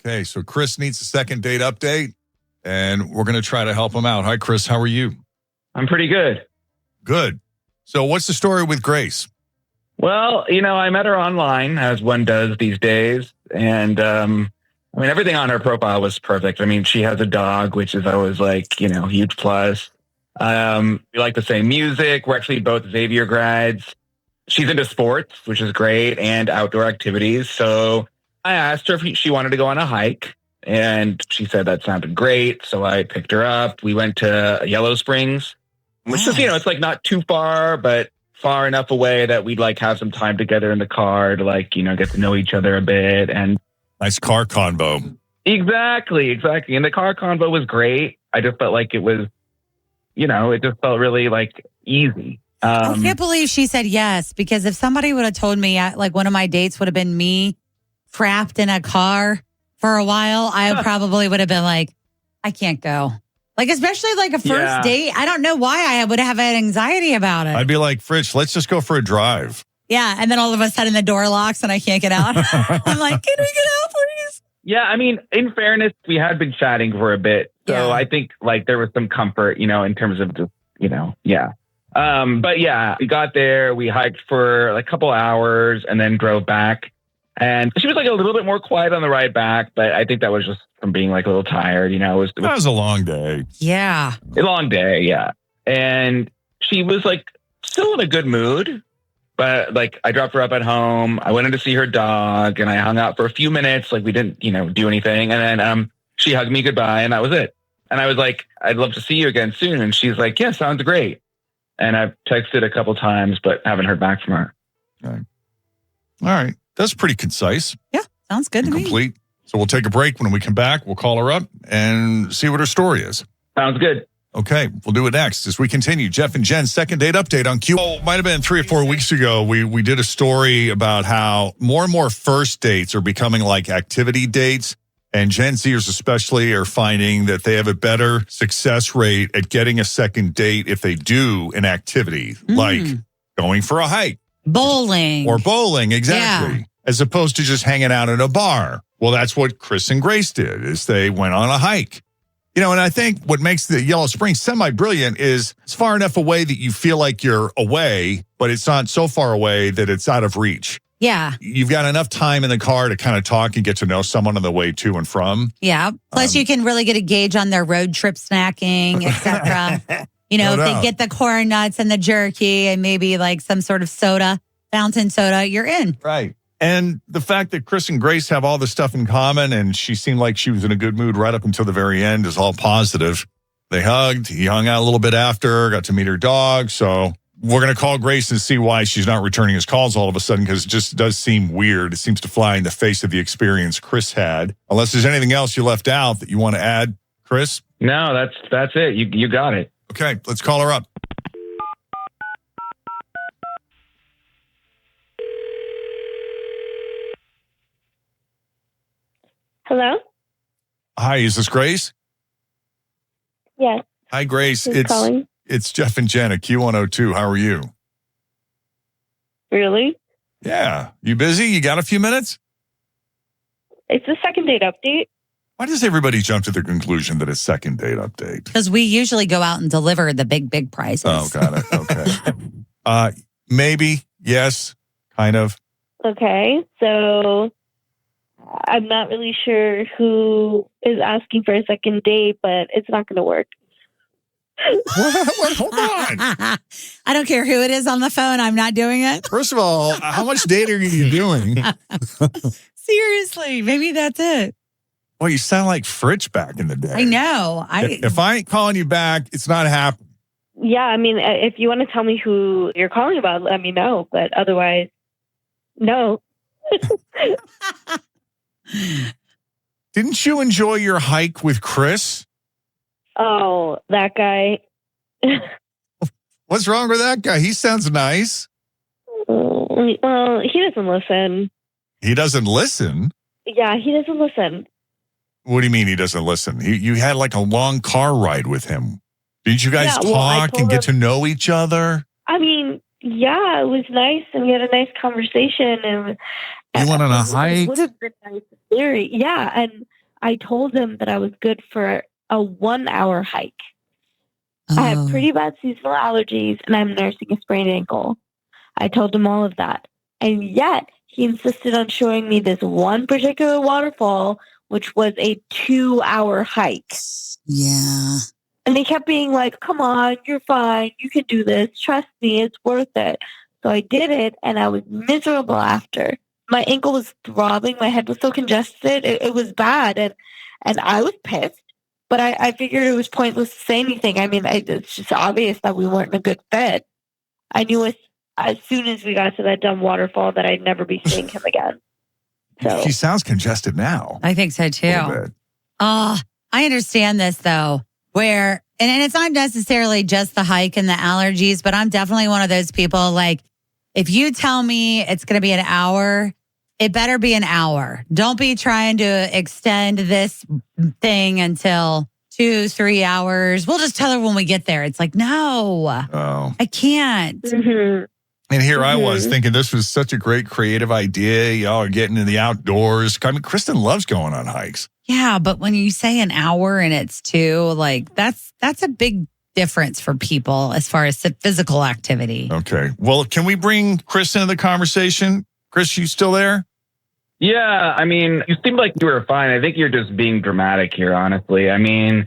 Okay, so Chris needs a second date update, and we're going to try to help him out. Hi, Chris. How are you? I'm pretty good. Good. So what's the story with Grace? Well, I met her online, as one does these days. And, everything on her profile was perfect. She has a dog, which is always huge plus. We like the same music. We're actually both Xavier grads. She's into sports, which is great, and outdoor activities. So I asked her if she wanted to go on a hike, and she said that sounded great. So I picked her up. We went to Yellow Springs, which is, it's not too far, but far enough away that we'd have some time together in the car to get to know each other a bit. And nice car convo. Exactly. And the car convo was great. I just felt like it was, it just felt really easy. I can't believe she said yes, because if somebody would have told me one of my dates would have been me trapped in a car for a while, I probably would have been like, I can't go. Especially a first date. I don't know why I would have had anxiety about it. I'd be like, Fritz, let's just go for a drive. Yeah. And then all of a sudden the door locks and I can't get out. I'm like, can we get out, please? Yeah. In fairness, we had been chatting for a bit. So I think there was some comfort, in terms of just, yeah. But yeah, we got there, we hiked for a couple hours and then drove back. And she was a little bit more quiet on the ride back, but I think that was just from being a little tired, It was a long day. Yeah. A long day, yeah. And she was still in a good mood, but I dropped her up at home. I went in to see her dog and I hung out for a few minutes. We didn't, do anything. And then she hugged me goodbye and that was it. And I was like, I'd love to see you again soon. And she's like, yeah, sounds great. And I've texted a couple times, but haven't heard back from her. Okay. All right. That's pretty concise. Yeah, sounds good to me. Complete. So we'll take a break. When we come back, we'll call her up and see what her story is. Sounds good. Okay, we'll do it next as we continue. Jeff and Jen's second date update on Q. Oh, might have been 3 or 4 weeks ago. We did a story about how more and more first dates are becoming activity dates. And Gen Zers especially are finding that they have a better success rate at getting a second date if they do an activity, like going for a hike. Bowling. Or bowling, exactly. Yeah. As opposed to just hanging out in a bar. Well, that's what Chris and Grace did, is they went on a hike. And I think what makes the Yellow Springs semi-brilliant is it's far enough away that you feel like you're away, but it's not so far away that it's out of reach. Yeah. You've got enough time in the car to kind of talk and get to know someone on the way to and from. Yeah. Plus, you can really get a gauge on their road trip snacking, etc. If they get the corn nuts and the jerky and maybe some sort of soda, fountain soda, you're in. Right. And the fact that Chris and Grace have all this stuff in common and she seemed like she was in a good mood right up until the very end is all positive. They hugged. He hung out a little bit after, got to meet her dog. So we're going to call Grace and see why she's not returning his calls all of a sudden, because it just does seem weird. It seems to fly in the face of the experience Chris had. Unless there's anything else you left out that you want to add, Chris? No, that's it. You got it. Okay, let's call her up. Hello? Hi, is this Grace? Yes. Hi, Grace. Who's calling? It's Jeff and Jenn at Q102. How are you? Really? Yeah. You busy? You got a few minutes? It's a second date update. Why does everybody jump to the conclusion that it's second date update? Because we usually go out and deliver the big prizes. Oh, got it. Okay. Maybe. Yes. Kind of. Okay. So I'm not really sure who is asking for a second date, but it's not going to work. What? Hold on. I don't care who it is on the phone. I'm not doing it. First of all, how much dating are you doing? Seriously, maybe that's it. Well, you sound like Fritz back in the day. I know. If I ain't calling you back, it's not happening. Yeah, if you want to tell me who you're calling about, let me know. But otherwise, no. Didn't you enjoy your hike with Chris? Oh, that guy. What's wrong with that guy? He sounds nice. Well, he doesn't listen. He doesn't listen? Yeah, he doesn't listen. What do you mean he doesn't listen? You had a long car ride with him. Didn't you guys talk and get to know each other? Yeah, it was nice, and we had a nice conversation. And you went on a hike? It would have been nice in theory. Yeah, and I told them that I was good for a 1 hour hike. I have Oh. pretty bad seasonal allergies and I'm nursing a sprained ankle. I told him all of that. And yet he insisted on showing me this one particular waterfall, which was a 2 hour hike. Yeah. And he kept being like, come on, you're fine. You can do this. Trust me, it's worth it. So I did it and I was miserable after. My ankle was throbbing. My head was so congested. It was bad. And I was pissed. But I figured it was pointless to say anything. I mean, it's just obvious that we weren't a good fit. I knew as soon as we got to that dumb waterfall that I'd never be seeing him again. So He sounds congested now. I think so A too. little bit. Oh, I understand this though, where, and it's not necessarily just the hike and the allergies, but I'm definitely one of those people like, if you tell me it's going to be an hour, it better be an hour. Don't be trying to extend this thing until 2-3 hours. We'll just tell her when we get there. It's like, no, Oh. I can't. mhm. And here I was Mhm. thinking this was such a great creative idea. Y'all are getting in the outdoors. I mean, Kristen loves going on hikes. Yeah, but when you say an hour and it's 2, like that's a big difference for people as far as physical activity. Okay. Well, can we bring Chris into the conversation? Chris, you still there? Yeah, I mean, you seemed like you were fine. I think you're just being dramatic here, honestly. I mean,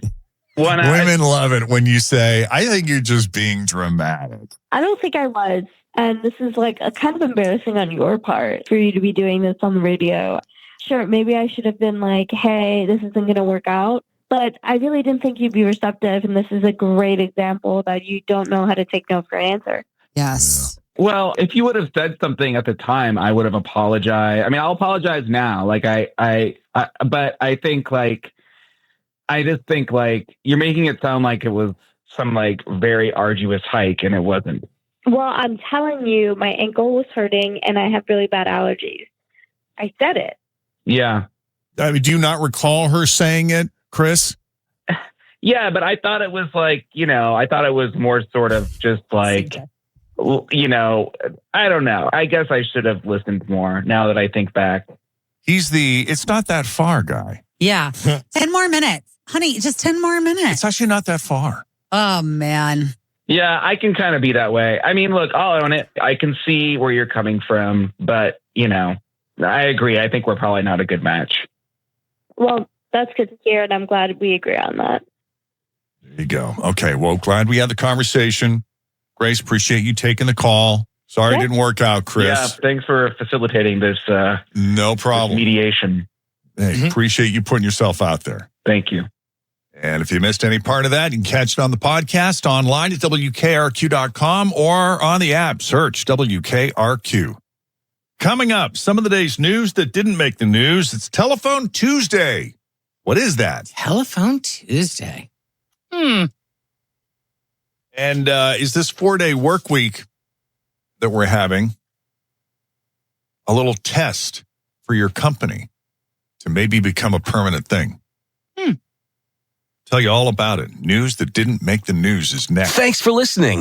Women love it when you say, I think you're just being dramatic. I don't think I was. And this is like a kind of embarrassing on your part for you to be doing this on the radio. Sure, maybe I should have been like, hey, this isn't going to work out. But I really didn't think you'd be receptive. And this is a great example that you don't know how to take no for an answer. Yes. Well, if you would have said something at the time, I would have apologized. I mean, I'll apologize now. Like but I think like, I just think like you're making it sound like it was some like very arduous hike and it wasn't. Well, I'm telling you, my ankle was hurting and I have really bad allergies. I said it. Yeah. I mean, do you not recall her saying it, Chris? Yeah, but I thought it was like, I thought it was more sort of just like, I don't know. I guess I should have listened more now that I think back. He's it's not that far guy. Yeah. 10 more minutes. Honey, just 10 more minutes. It's actually not that far. Oh, man. Yeah, I can kind of be that way. I mean, look, I'll own it. I can see where you're coming from, but, I agree. I think we're probably not a good match. Well, that's good to hear, and I'm glad we agree on that. There you go. Okay, well, glad we had the conversation. Grace, appreciate you taking the call. Sorry it didn't work out, Chris. Yeah, thanks for facilitating this. No problem. This mediation. Hey, appreciate you putting yourself out there. Thank you. And if you missed any part of that, you can catch it on the podcast online at WKRQ.com or on the app. Search WKRQ. Coming up, some of the day's news that didn't make the news. It's Telephone Tuesday. What is that? Telephone Tuesday. And is this 4-day work week that we're having a little test for your company to maybe become a permanent thing? Tell you all about it. News that didn't make the news is next. Thanks for listening.